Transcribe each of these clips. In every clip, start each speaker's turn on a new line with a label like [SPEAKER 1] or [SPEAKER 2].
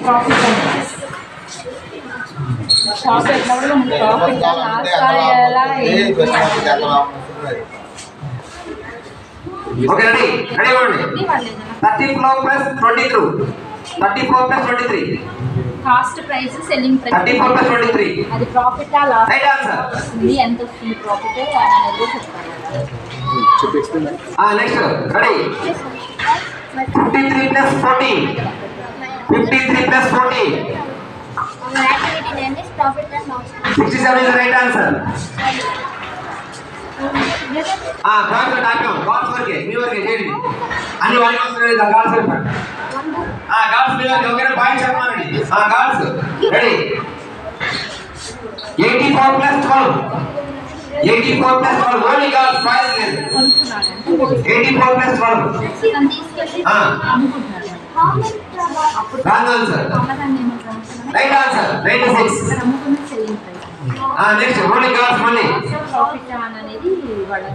[SPEAKER 1] Profit shop ఎట్లా profit loss అయ్యేలా
[SPEAKER 2] okay ready ready అవ్వండి 34 plus 22 34 plus 23
[SPEAKER 1] cost price selling price
[SPEAKER 2] 34 plus 23
[SPEAKER 1] అది profit ఆ లాస్
[SPEAKER 2] రైట్ ఆన్సర్
[SPEAKER 1] వస్తుంది ఎంత వస్తుంది ప్రాఫిట్ అనేది చెప్తాను
[SPEAKER 2] next ready 53 plus 14 53 plus 14
[SPEAKER 3] our activity name is profit and loss.
[SPEAKER 2] 67 is the right answer. Gals doctor gals వరకే మీ వరకే చేయండి అన్ని వాళ్ళకి వస్తుంది గాల్స్ వరకు గాల్స్ మీద ఒకరే పాయింట్ చెప్పాలండి gals ready 84 plus 12 84 plus 12 only gals point లేదు 84 plus 12 wrong answer right answer 96 next only gals మళ్ళీ
[SPEAKER 1] ప్రాఫిట్ అనేది వాళ్ళకి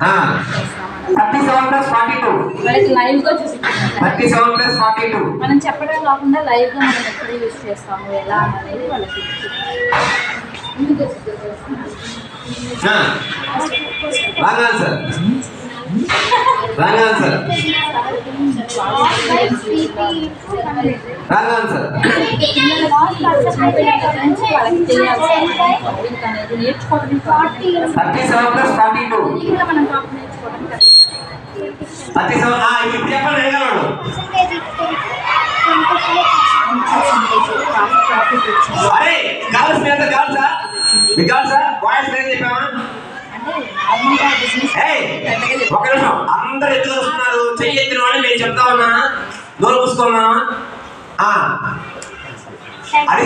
[SPEAKER 2] 37 ప్లస్ 42
[SPEAKER 1] వాళ్ళకి లైవ్ గా చూపిస్తాం
[SPEAKER 2] 37 ప్లస్ 42
[SPEAKER 1] మనం చెప్పడం కాకుండా లైవ్ గా మనం ఎక్కడ యూజ్ చేస్తాము ఎలా అనేది వాళ్ళకి
[SPEAKER 2] wrong answer wrong answer wrong answer
[SPEAKER 1] వాళ్ళకి తెలియాలి అనేది నేర్చుకోవడం
[SPEAKER 2] 37 ప్లస్ 42
[SPEAKER 1] మనం టాపిక్ నేర్చుకోవడం
[SPEAKER 2] 37 ఇప్పుడు చెప్పండి అడగలవాడు అరే గర్ల్స్ మీద గర్ల్సా మీ గర్ల్సా బాయ్స్ మీద చెప్పామా ఒక నిమిషం అందరు ఎత్తుకు వస్తున్నారు చెయ్యి ఎత్తిన వాళ్ళు నేను చెప్తా ఉన్నా నోరు మూసుకున్నా అది